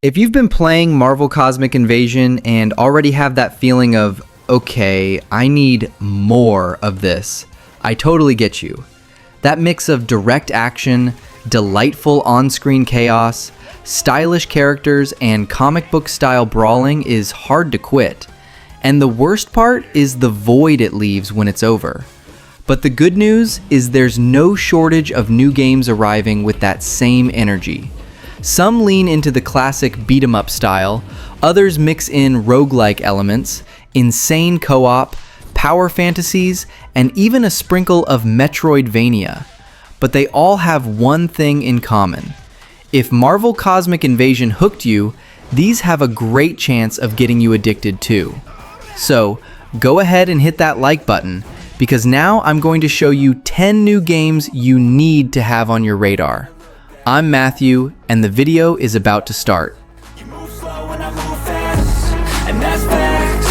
If you've been playing Marvel Cosmic Invasion and already have that feeling of, okay, I need more of this, I totally get you. That mix of direct action, delightful on-screen chaos, stylish characters, and comic book style brawling is hard to quit. And the worst part is the void it leaves when it's over. But the good news is there's no shortage of new games arriving with that same energy. Some lean into the classic beat-em-up style, others mix in roguelike elements, insane co-op, power fantasies, and even a sprinkle of Metroidvania. But they all have one thing in common. If Marvel Cosmic Invasion hooked you, these have a great chance of getting you addicted too. So, go ahead and hit that like button, because now I'm going to show you 10 new games you need to have on your radar. I'm Matthew, and the video is about to start. You move slow and I move fast, and that's facts.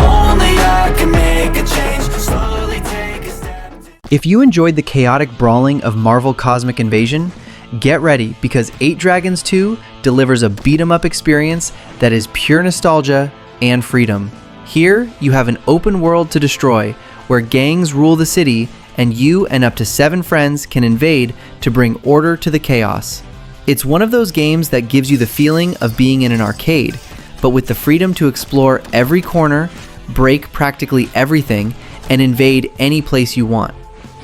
Only I can make a change, slowly take a step. If you enjoyed the chaotic brawling of Marvel Cosmic Invasion, get ready because 8 Dragons 2 delivers a beat-em-up experience that is pure nostalgia and freedom. Here, you have an open world to destroy, where gangs rule the city and you and up to 7 friends can invade to bring order to the chaos. It's one of those games that gives you the feeling of being in an arcade, but with the freedom to explore every corner, break practically everything, and invade any place you want.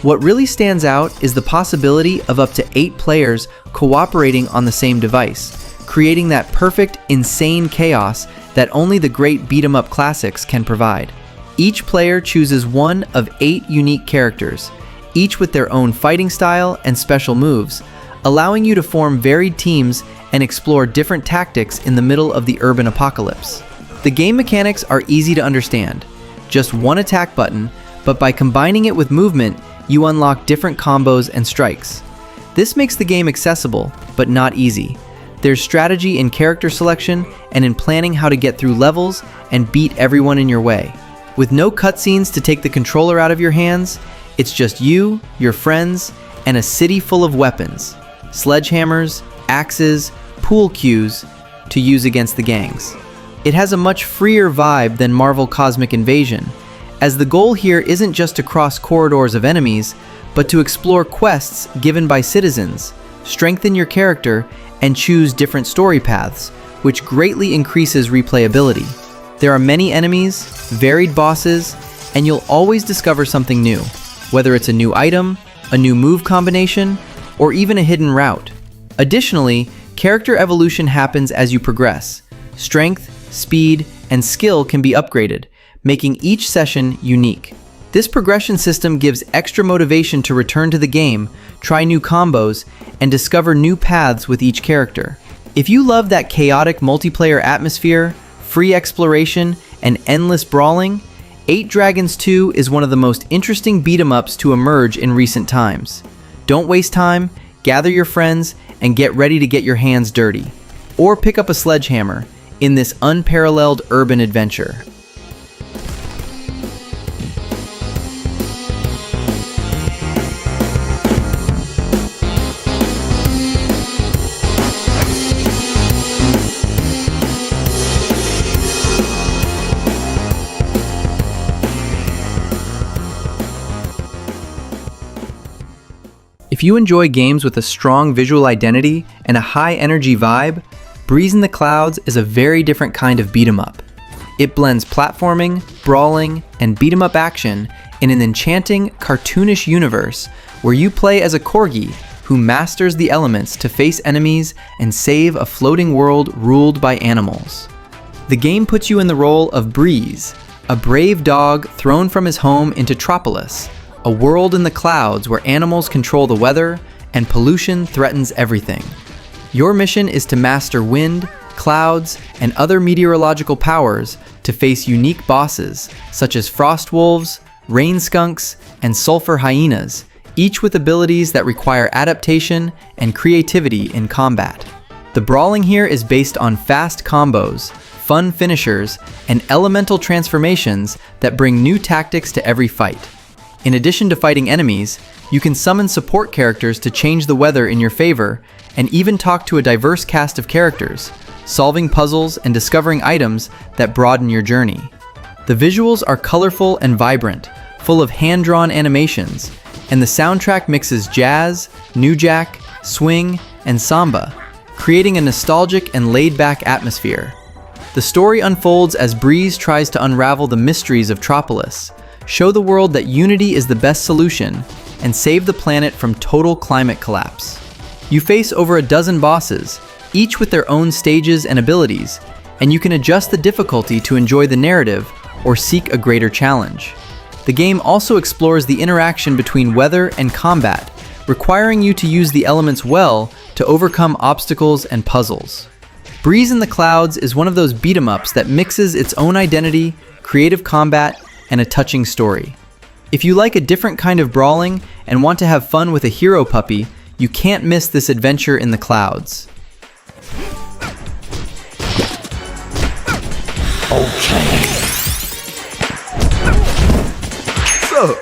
What really stands out is the possibility of up to 8 players cooperating on the same device, creating that perfect, insane chaos that only the great beat-em-up classics can provide. Each player chooses one of 8 unique characters, each with their own fighting style and special moves, allowing you to form varied teams and explore different tactics in the middle of the urban apocalypse. The game mechanics are easy to understand. Just one attack button, but by combining it with movement, you unlock different combos and strikes. This makes the game accessible, but not easy. There's strategy in character selection and in planning how to get through levels and beat everyone in your way. With no cutscenes to take the controller out of your hands, it's just you, your friends, and a city full of weapons, sledgehammers, axes, pool cues to use against the gangs. It has a much freer vibe than Marvel Cosmic Invasion, as the goal here isn't just to cross corridors of enemies, but to explore quests given by citizens, strengthen your character, and choose different story paths, which greatly increases replayability. There are many enemies, varied bosses, and you'll always discover something new, whether it's a new item, a new move combination, or even a hidden route. Additionally, character evolution happens as you progress. Strength, speed, and skill can be upgraded, making each session unique. This progression system gives extra motivation to return to the game, try new combos, and discover new paths with each character. If you love that chaotic multiplayer atmosphere, free exploration, and endless brawling, 8 Dragons 2 is one of the most interesting beat-em-ups to emerge in recent times. Don't waste time, gather your friends, and get ready to get your hands dirty. Or pick up a sledgehammer in this unparalleled urban adventure. If you enjoy games with a strong visual identity and a high energy vibe, Breeze in the Clouds is a very different kind of beat-em-up. It blends platforming, brawling, and beat-em-up action in an enchanting, cartoonish universe where you play as a corgi who masters the elements to face enemies and save a floating world ruled by animals. The game puts you in the role of Breeze, a brave dog thrown from his home into Tropolis, a world in the clouds where animals control the weather and pollution threatens everything. Your mission is to master wind, clouds, and other meteorological powers to face unique bosses such as frost wolves, rain skunks, and sulfur hyenas, each with abilities that require adaptation and creativity in combat. The brawling here is based on fast combos, fun finishers, and elemental transformations that bring new tactics to every fight. In addition to fighting enemies, you can summon support characters to change the weather in your favor, and even talk to a diverse cast of characters, solving puzzles and discovering items that broaden your journey. The visuals are colorful and vibrant, full of hand-drawn animations, and the soundtrack mixes jazz, new jack, swing, and samba, creating a nostalgic and laid-back atmosphere. The story unfolds as Breeze tries to unravel the mysteries of Tropolis, show the world that unity is the best solution, and save the planet from total climate collapse. You face over a dozen bosses, each with their own stages and abilities, and you can adjust the difficulty to enjoy the narrative or seek a greater challenge. The game also explores the interaction between weather and combat, requiring you to use the elements well to overcome obstacles and puzzles. Breeze in the Clouds is one of those beat-em-ups that mixes its own identity, creative combat, and a touching story. If you like a different kind of brawling and want to have fun with a hero puppy, you can't miss this adventure in the clouds. Okay. So.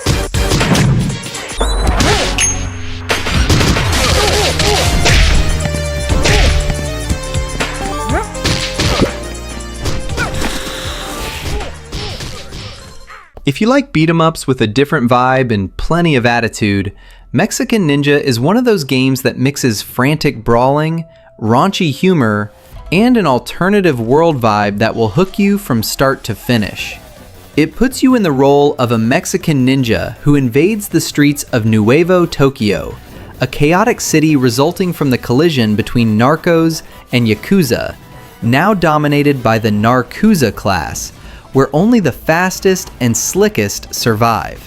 If you like beat-em-ups with a different vibe and plenty of attitude, Mexican Ninja is one of those games that mixes frantic brawling, raunchy humor, and an alternative world vibe that will hook you from start to finish. It puts you in the role of a Mexican ninja who invades the streets of Nuevo Tokyo, a chaotic city resulting from the collision between narcos and Yakuza, now dominated by the Narcuza class, where only the fastest and slickest survive.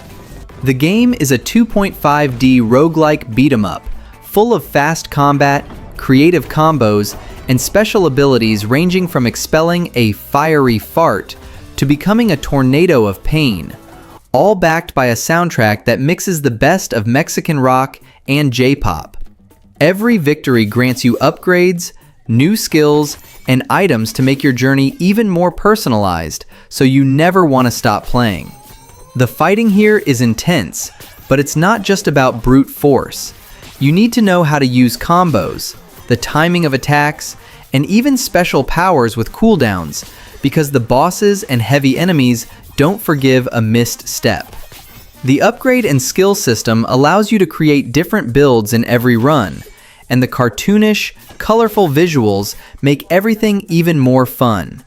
The game is a 2.5D roguelike beat-em-up, full of fast combat, creative combos, and special abilities ranging from expelling a fiery fart to becoming a tornado of pain, all backed by a soundtrack that mixes the best of Mexican rock and J-pop. Every victory grants you upgrades, new skills, and items to make your journey even more personalized, so you never want to stop playing. The fighting here is intense, but it's not just about brute force. You need to know how to use combos, the timing of attacks, and even special powers with cooldowns, because the bosses and heavy enemies don't forgive a missed step. The upgrade and skill system allows you to create different builds in every run, and the cartoonish, colorful visuals make everything even more fun.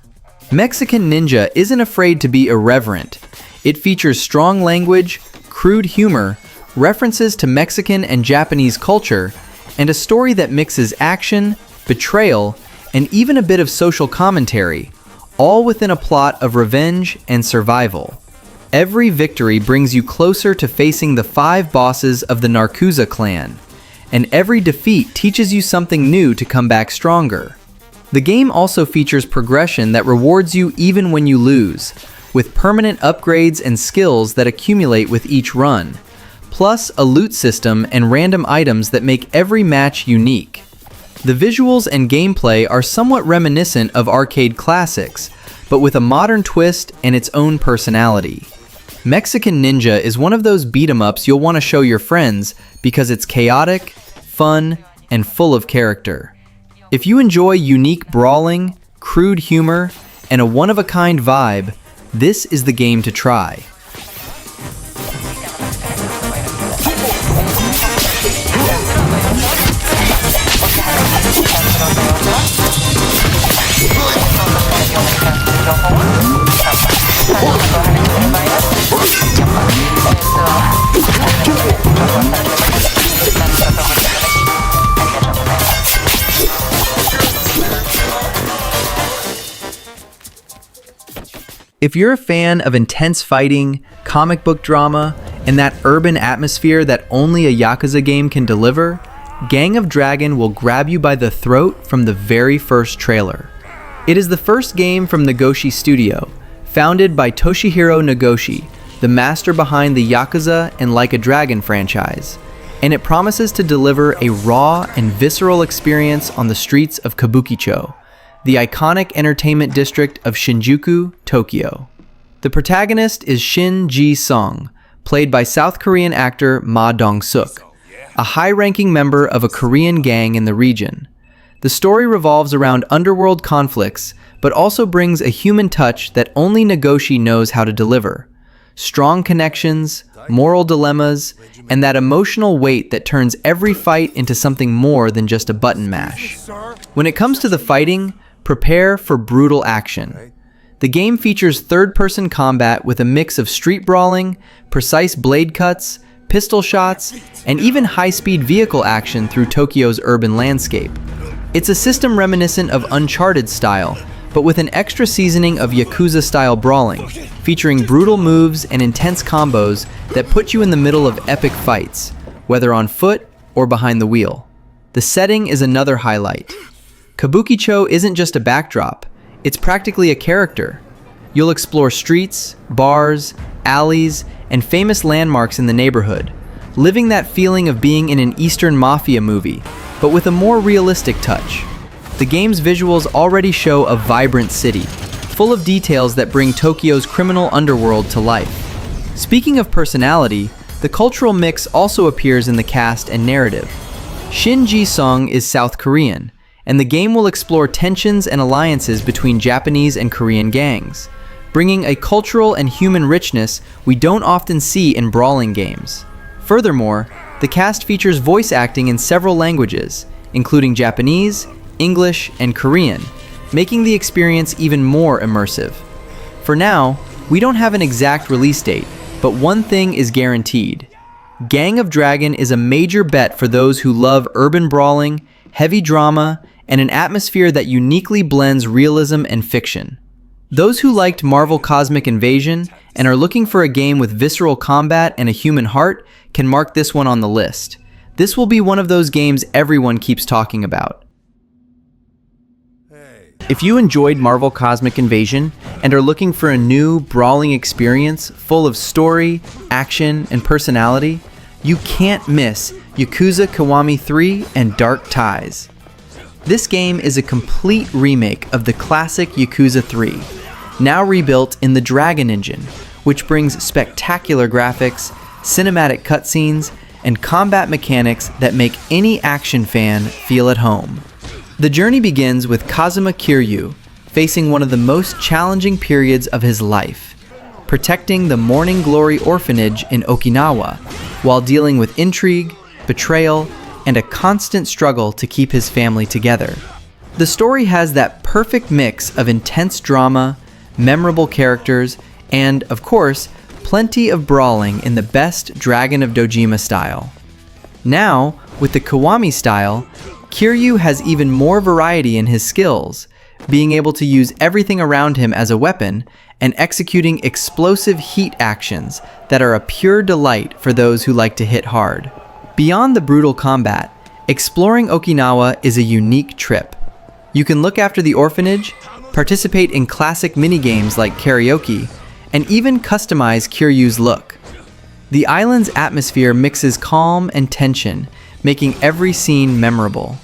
Mexican Ninja isn't afraid to be irreverent. It features strong language, crude humor, references to Mexican and Japanese culture, and a story that mixes action, betrayal, and even a bit of social commentary, all within a plot of revenge and survival. Every victory brings you closer to facing the 5 bosses of the Narcuza clan, and every defeat teaches you something new to come back stronger. The game also features progression that rewards you even when you lose, with permanent upgrades and skills that accumulate with each run, plus a loot system and random items that make every match unique. The visuals and gameplay are somewhat reminiscent of arcade classics, but with a modern twist and its own personality. Mexican Ninja is one of those beat-em-ups you'll want to show your friends because it's chaotic, fun, and full of character. If you enjoy unique brawling, crude humor, and a one-of-a-kind vibe, this is the game to try. If you're a fan of intense fighting, comic book drama, and that urban atmosphere that only a Yakuza game can deliver, Gang of Dragon will grab you by the throat from the very first trailer. It is the first game from Nagoshi Studio, founded by Toshihiro Nagoshi, the master behind the Yakuza and Like a Dragon franchise, and it promises to deliver a raw and visceral experience on the streets of Kabukicho, the iconic entertainment district of Shinjuku, Tokyo. The protagonist is Shin Ji-sung, played by South Korean actor Ma Dong-suk, a high-ranking member of a Korean gang in the region. The story revolves around underworld conflicts, but also brings a human touch that only Nagoshi knows how to deliver. Strong connections, moral dilemmas, and that emotional weight that turns every fight into something more than just a button mash. When it comes to the fighting, prepare for brutal action. The game features third-person combat with a mix of street brawling, precise blade cuts, pistol shots, and even high-speed vehicle action through Tokyo's urban landscape. It's a system reminiscent of Uncharted style, but with an extra seasoning of Yakuza-style brawling, featuring brutal moves and intense combos that put you in the middle of epic fights, whether on foot or behind the wheel. The setting is another highlight. Kabukicho isn't just a backdrop, it's practically a character. You'll explore streets, bars, alleys, and famous landmarks in the neighborhood, living that feeling of being in an Eastern Mafia movie, but with a more realistic touch. The game's visuals already show a vibrant city, full of details that bring Tokyo's criminal underworld to life. Speaking of personality, the cultural mix also appears in the cast and narrative. Shin Ji-sung is South Korean, and the game will explore tensions and alliances between Japanese and Korean gangs, bringing a cultural and human richness we don't often see in brawling games. Furthermore, the cast features voice acting in several languages, including Japanese, English, and Korean, making the experience even more immersive. For now, we don't have an exact release date, but one thing is guaranteed. Gang of Dragon is a major bet for those who love urban brawling, heavy drama, and an atmosphere that uniquely blends realism and fiction. Those who liked Marvel Cosmic Invasion and are looking for a game with visceral combat and a human heart can mark this one on the list. This will be one of those games everyone keeps talking about. If you enjoyed Marvel Cosmic Invasion and are looking for a new, brawling experience full of story, action, and personality, you can't miss Yakuza Kiwami 3 and Dark Ties. This game is a complete remake of the classic Yakuza 3, now rebuilt in the Dragon engine, which brings spectacular graphics, cinematic cutscenes, and combat mechanics that make any action fan feel at home. The journey begins with Kazuma Kiryu facing one of the most challenging periods of his life, protecting the Morning Glory Orphanage in Okinawa while dealing with intrigue, betrayal, and a constant struggle to keep his family together. The story has that perfect mix of intense drama, memorable characters, and, of course, plenty of brawling in the best Dragon of Dojima style. Now, with the Kiwami style, Kiryu has even more variety in his skills, being able to use everything around him as a weapon and executing explosive heat actions that are a pure delight for those who like to hit hard. Beyond the brutal combat, exploring Okinawa is a unique trip. You can look after the orphanage, participate in classic minigames like karaoke, and even customize Kiryu's look. The island's atmosphere mixes calm and tension, making every scene memorable.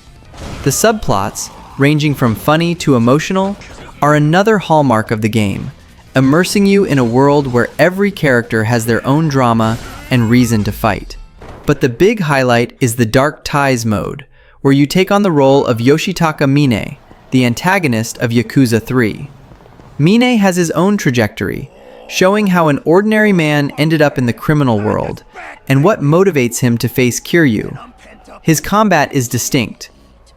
The subplots, ranging from funny to emotional, are another hallmark of the game, immersing you in a world where every character has their own drama and reason to fight. But the big highlight is the Dark Ties mode, where you take on the role of Yoshitaka Mine, the antagonist of Yakuza 3. Mine has his own trajectory, showing how an ordinary man ended up in the criminal world, and what motivates him to face Kiryu. His combat is distinct.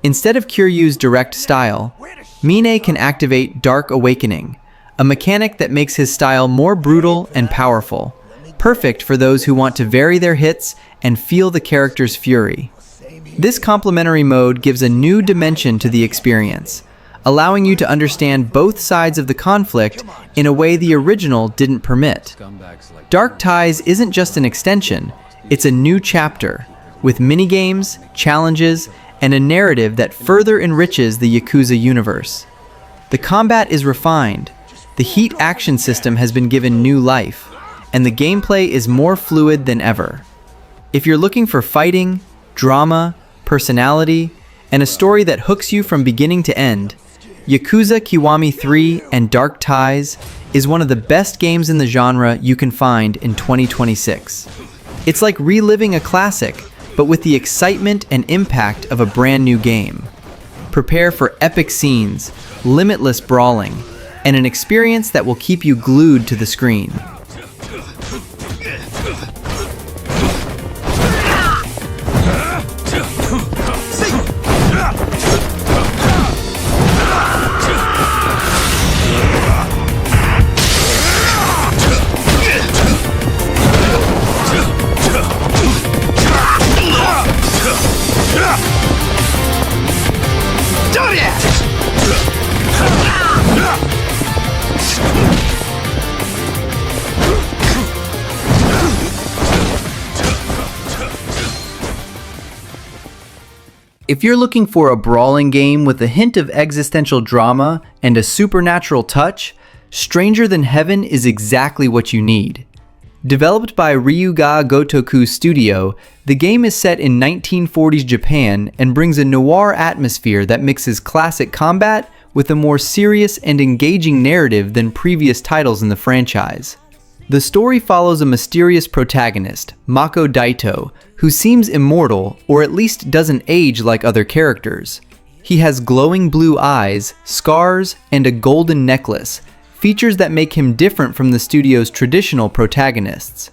Instead of Kiryu's direct style, Mine can activate Dark Awakening, a mechanic that makes his style more brutal and powerful, perfect for those who want to vary their hits and feel the character's fury. This complementary mode gives a new dimension to the experience, allowing you to understand both sides of the conflict in a way the original didn't permit. Dark Ties isn't just an extension, it's a new chapter, with minigames, challenges, and a narrative that further enriches the Yakuza universe. The combat is refined, the heat action system has been given new life, and the gameplay is more fluid than ever. If you're looking for fighting, drama, personality, and a story that hooks you from beginning to end, Yakuza Kiwami 3 and Dark Ties is one of the best games in the genre you can find in 2026. It's like reliving a classic, but with the excitement and impact of a brand new game. Prepare for epic scenes, limitless brawling, and an experience that will keep you glued to the screen. If you're looking for a brawling game with a hint of existential drama and a supernatural touch, Stranger Than Heaven is exactly what you need. Developed by Ryuga Gotoku Studio, the game is set in 1940s Japan and brings a noir atmosphere that mixes classic combat with a more serious and engaging narrative than previous titles in the franchise. The story follows a mysterious protagonist, Mako Daito, who seems immortal, or at least doesn't age like other characters. He has glowing blue eyes, scars, and a golden necklace, features that make him different from the studio's traditional protagonists.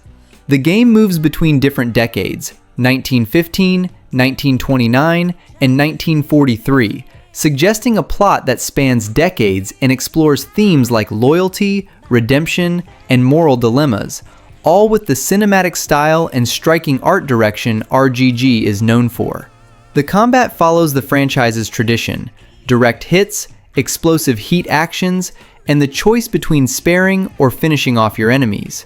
The game moves between different decades, 1915, 1929, and 1943, suggesting a plot that spans decades and explores themes like loyalty, redemption, and moral dilemmas, all with the cinematic style and striking art direction RGG is known for. The combat follows the franchise's tradition: direct hits, explosive heat actions, and the choice between sparing or finishing off your enemies.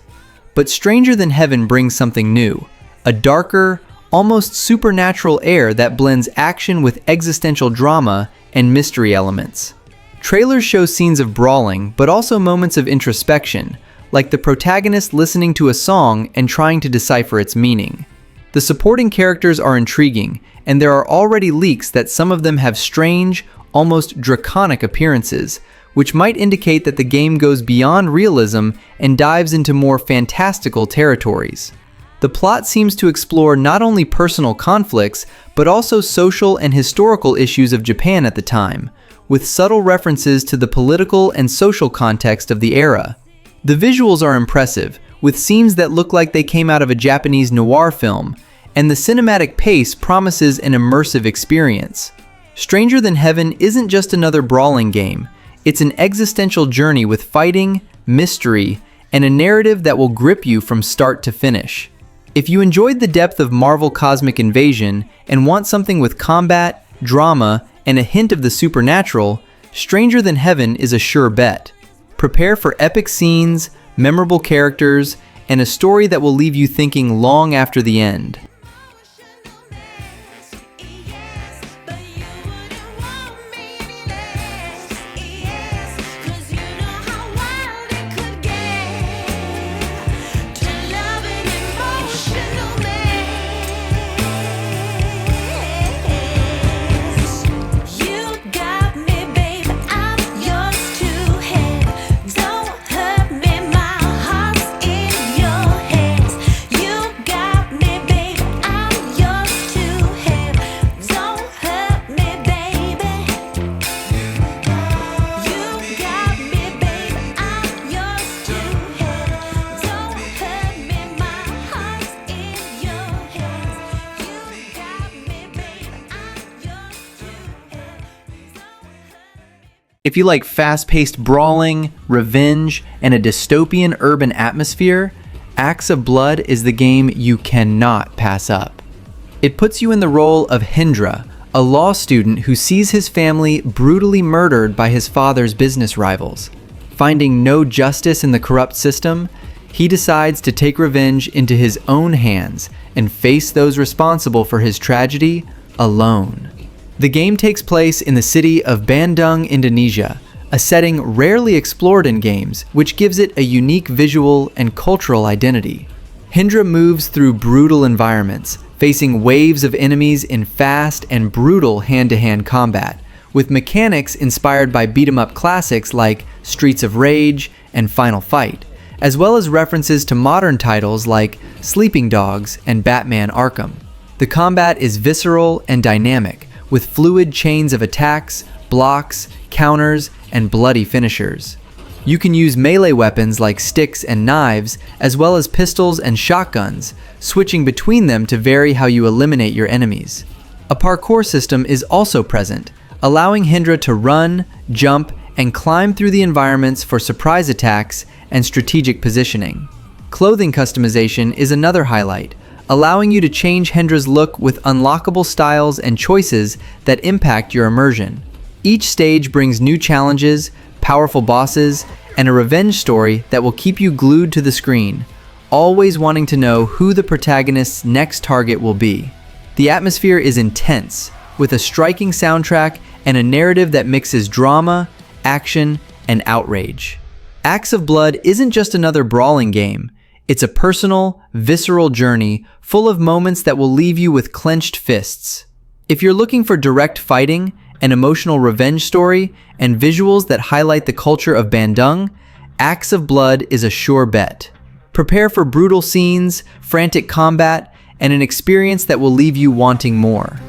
But Stranger Than Heaven brings something new, a darker, almost supernatural air that blends action with existential drama and mystery elements. Trailers show scenes of brawling, but also moments of introspection, like the protagonist listening to a song and trying to decipher its meaning. The supporting characters are intriguing, and there are already leaks that some of them have strange, almost draconic appearances, which might indicate that the game goes beyond realism and dives into more fantastical territories. The plot seems to explore not only personal conflicts, but also social and historical issues of Japan at the time, with subtle references to the political and social context of the era. The visuals are impressive, with scenes that look like they came out of a Japanese noir film, and the cinematic pace promises an immersive experience. Stranger Than Heaven isn't just another brawling game, it's an existential journey with fighting, mystery, and a narrative that will grip you from start to finish. If you enjoyed the depth of Marvel Cosmic Invasion and want something with combat, drama, and a hint of the supernatural, Stranger Than Heaven is a sure bet. Prepare for epic scenes, memorable characters, and a story that will leave you thinking long after the end. If you like fast-paced brawling, revenge, and a dystopian urban atmosphere, Acts of Blood is the game you cannot pass up. It puts you in the role of Hendra, a law student who sees his family brutally murdered by his father's business rivals. Finding no justice in the corrupt system, he decides to take revenge into his own hands and face those responsible for his tragedy alone. The game takes place in the city of Bandung, Indonesia, a setting rarely explored in games, which gives it a unique visual and cultural identity. Hendra moves through brutal environments, facing waves of enemies in fast and brutal hand-to-hand combat, with mechanics inspired by beat-em-up classics like Streets of Rage and Final Fight, as well as references to modern titles like Sleeping Dogs and Batman Arkham. The combat is visceral and dynamic, with fluid chains of attacks, blocks, counters, and bloody finishers. You can use melee weapons like sticks and knives, as well as pistols and shotguns, switching between them to vary how you eliminate your enemies. A parkour system is also present, allowing Hindra to run, jump, and climb through the environments for surprise attacks and strategic positioning. Clothing customization is another highlight, allowing you to change Hindra's look with unlockable styles and choices that impact your immersion. Each stage brings new challenges, powerful bosses, and a revenge story that will keep you glued to the screen, always wanting to know who the protagonist's next target will be. The atmosphere is intense, with a striking soundtrack and a narrative that mixes drama, action, and outrage. Acts of Blood isn't just another brawling game. It's a personal, visceral journey full of moments that will leave you with clenched fists. If you're looking for direct fighting, an emotional revenge story, and visuals that highlight the culture of Bandung, Acts of Blood is a sure bet. Prepare for brutal scenes, frantic combat, and an experience that will leave you wanting more.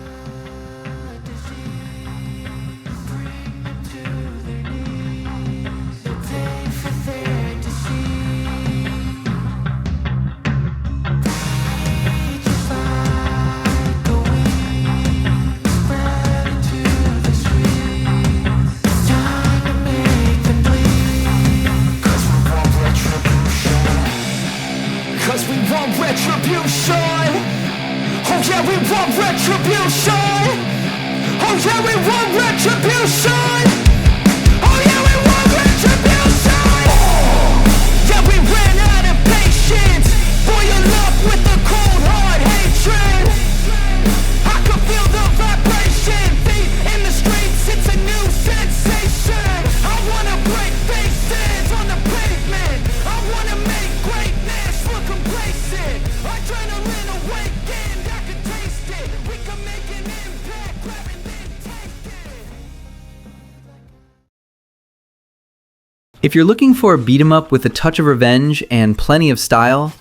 If you're looking for a beat-em-up with a touch of revenge and plenty of style,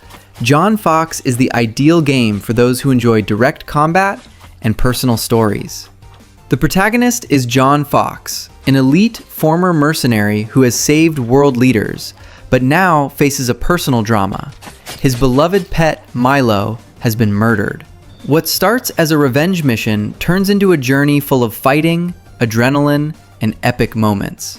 John Fox is the ideal game for those who enjoy direct combat and personal stories. The protagonist is John Fox, an elite former mercenary who has saved world leaders, but now faces a personal drama. His beloved pet, Milo, has been murdered. What starts as a revenge mission turns into a journey full of fighting, adrenaline, and epic moments.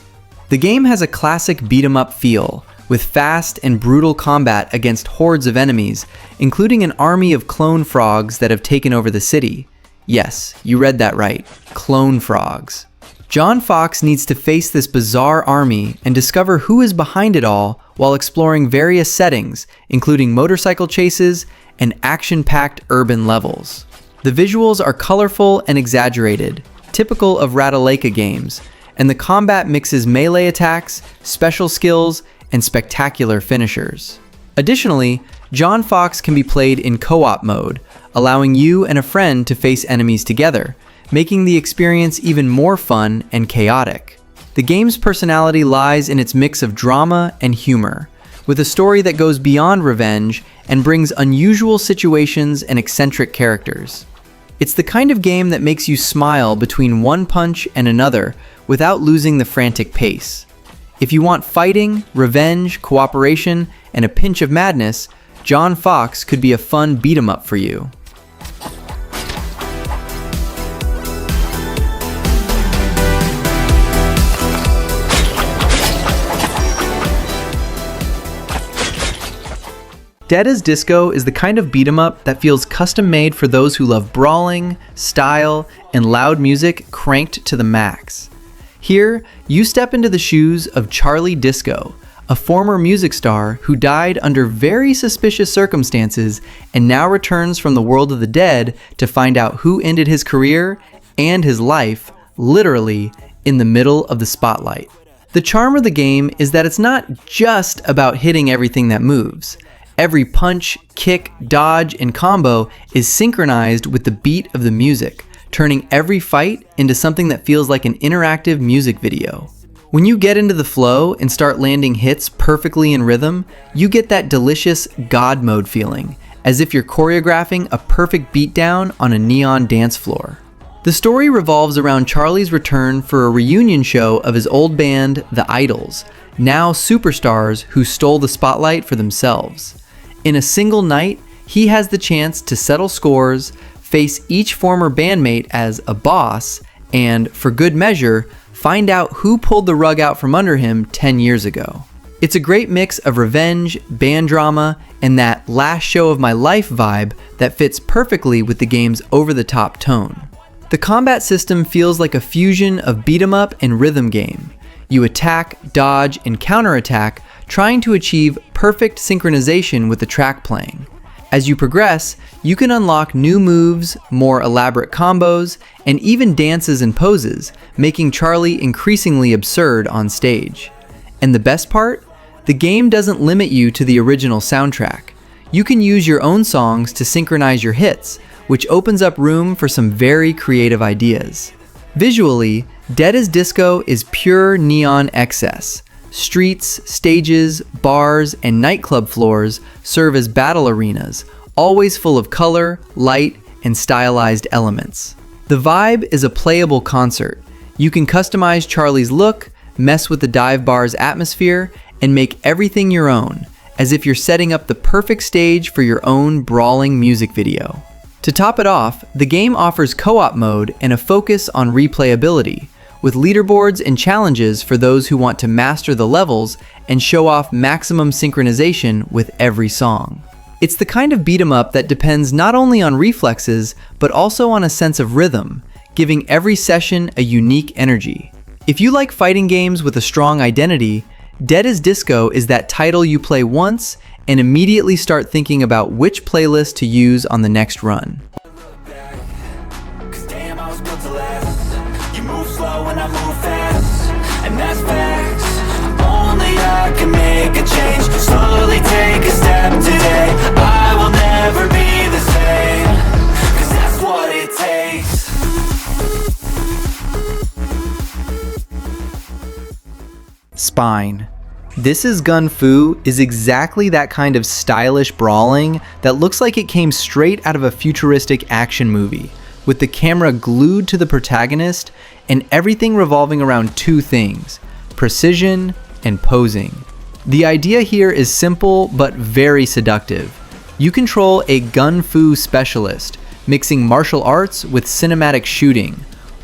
The game has a classic beat-em-up feel, with fast and brutal combat against hordes of enemies, including an army of clone frogs that have taken over the city. Yes, you read that right, clone frogs. John Fox needs to face this bizarre army and discover who is behind it all while exploring various settings, including motorcycle chases and action-packed urban levels. The visuals are colorful and exaggerated, typical of Ratalaika games, and the combat mixes melee attacks, special skills, and spectacular finishers. Additionally, John Fox can be played in co-op mode, allowing you and a friend to face enemies together, making the experience even more fun and chaotic. The game's personality lies in its mix of drama and humor, with a story that goes beyond revenge and brings unusual situations and eccentric characters. It's the kind of game that makes you smile between one punch and another without losing the frantic pace. If you want fighting, revenge, cooperation, and a pinch of madness, John Fox could be a fun beat-em-up for you. Dead as Disco is the kind of beat-em-up that feels custom-made for those who love brawling, style, and loud music cranked to the max. Here, you step into the shoes of Charlie Disco, a former music star who died under very suspicious circumstances and now returns from the world of the dead to find out who ended his career and his life, literally, in the middle of the spotlight. The charm of the game is that it's not just about hitting everything that moves. Every punch, kick, dodge, and combo is synchronized with the beat of the music, turning every fight into something that feels like an interactive music video. When you get into the flow and start landing hits perfectly in rhythm, you get that delicious God mode feeling, as if you're choreographing a perfect beatdown on a neon dance floor. The story revolves around Charlie's return for a reunion show of his old band, The Idols, now superstars who stole the spotlight for themselves. In a single night, he has the chance to settle scores, face each former bandmate as a boss, and, for good measure, find out who pulled the rug out from under him 10 years ago. It's a great mix of revenge, band drama, and that last show of my life vibe that fits perfectly with the game's over-the-top tone. The combat system feels like a fusion of beat-em-up and rhythm game. You attack, dodge, and counterattack, trying to achieve perfect synchronization with the track playing. As you progress, you can unlock new moves, more elaborate combos, and even dances and poses, making Charlie increasingly absurd on stage. And the best part? The game doesn't limit you to the original soundtrack. You can use your own songs to synchronize your hits, which opens up room for some very creative ideas. Visually, Dead as Disco is pure neon excess. Streets, stages, bars, and nightclub floors serve as battle arenas, always full of color, light, and stylized elements. The vibe is a playable concert. You can customize Charlie's look, mess with the dive bar's atmosphere, and make everything your own, as if you're setting up the perfect stage for your own brawling music video. To top it off, the game offers co-op mode and a focus on replayability, with leaderboards and challenges for those who want to master the levels and show off maximum synchronization with every song. It's the kind of beat 'em up that depends not only on reflexes, but also on a sense of rhythm, giving every session a unique energy. If you like fighting games with a strong identity, Dead as Disco is that title you play once and immediately start thinking about which playlist to use on the next run. Slowly take a step today. I will never be the same, 'cause that's what it takes. Spine. This Is Gun Fu is exactly that kind of stylish brawling that looks like it came straight out of a futuristic action movie, with the camera glued to the protagonist and everything revolving around two things: precision and posing. The idea here is simple but very seductive. You control a gun fu specialist, mixing martial arts with cinematic shooting,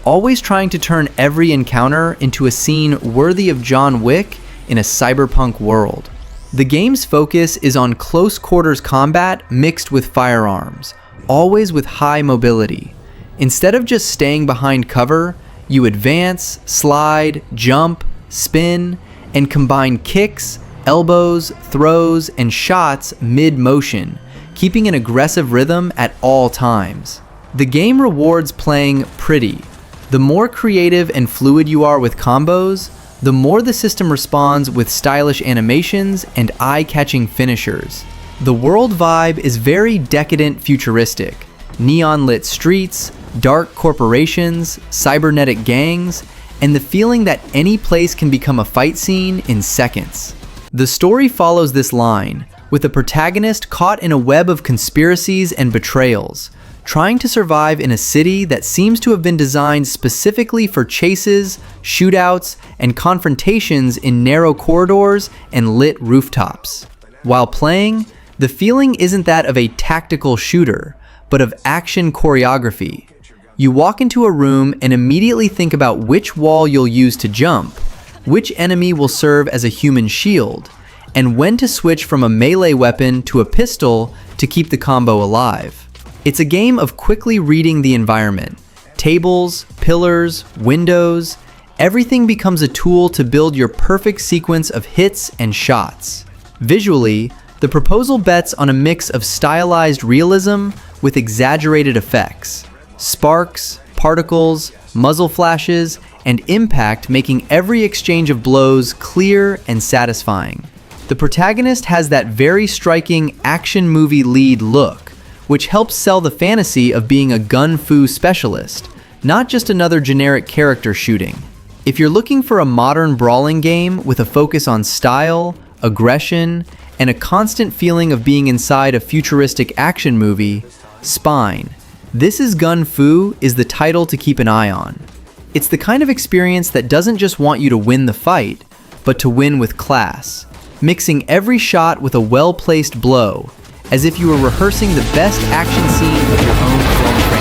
always trying to turn every encounter into a scene worthy of John Wick in a cyberpunk world. The game's focus is on close quarters combat mixed with firearms, always with high mobility. Instead of just staying behind cover, you advance, slide, jump, spin, and combine kicks, elbows, throws, and shots mid-motion, keeping an aggressive rhythm at all times. The game rewards playing pretty. The more creative and fluid you are with combos, the more the system responds with stylish animations and eye-catching finishers. The world vibe is very decadent futuristic. Neon-lit streets, dark corporations, cybernetic gangs, and the feeling that any place can become a fight scene in seconds. The story follows this line, with a protagonist caught in a web of conspiracies and betrayals, trying to survive in a city that seems to have been designed specifically for chases, shootouts, and confrontations in narrow corridors and lit rooftops. While playing, the feeling isn't that of a tactical shooter, but of action choreography. You walk into a room and immediately think about which wall you'll use to jump, which enemy will serve as a human shield, and when to switch from a melee weapon to a pistol to keep the combo alive. It's a game of quickly reading the environment. Tables, pillars, windows, everything becomes a tool to build your perfect sequence of hits and shots. Visually, the proposal bets on a mix of stylized realism with exaggerated effects. Sparks, particles, muzzle flashes, and impact, making every exchange of blows clear and satisfying. The protagonist has that very striking action movie lead look, which helps sell the fantasy of being a gun fu specialist, not just another generic character shooting. If you're looking for a modern brawling game with a focus on style, aggression, and a constant feeling of being inside a futuristic action movie, Spine. This Is Gun Fu is the title to keep an eye on. It's the kind of experience that doesn't just want you to win the fight, but to win with class, mixing every shot with a well-placed blow, as if you were rehearsing the best action scene of your own film.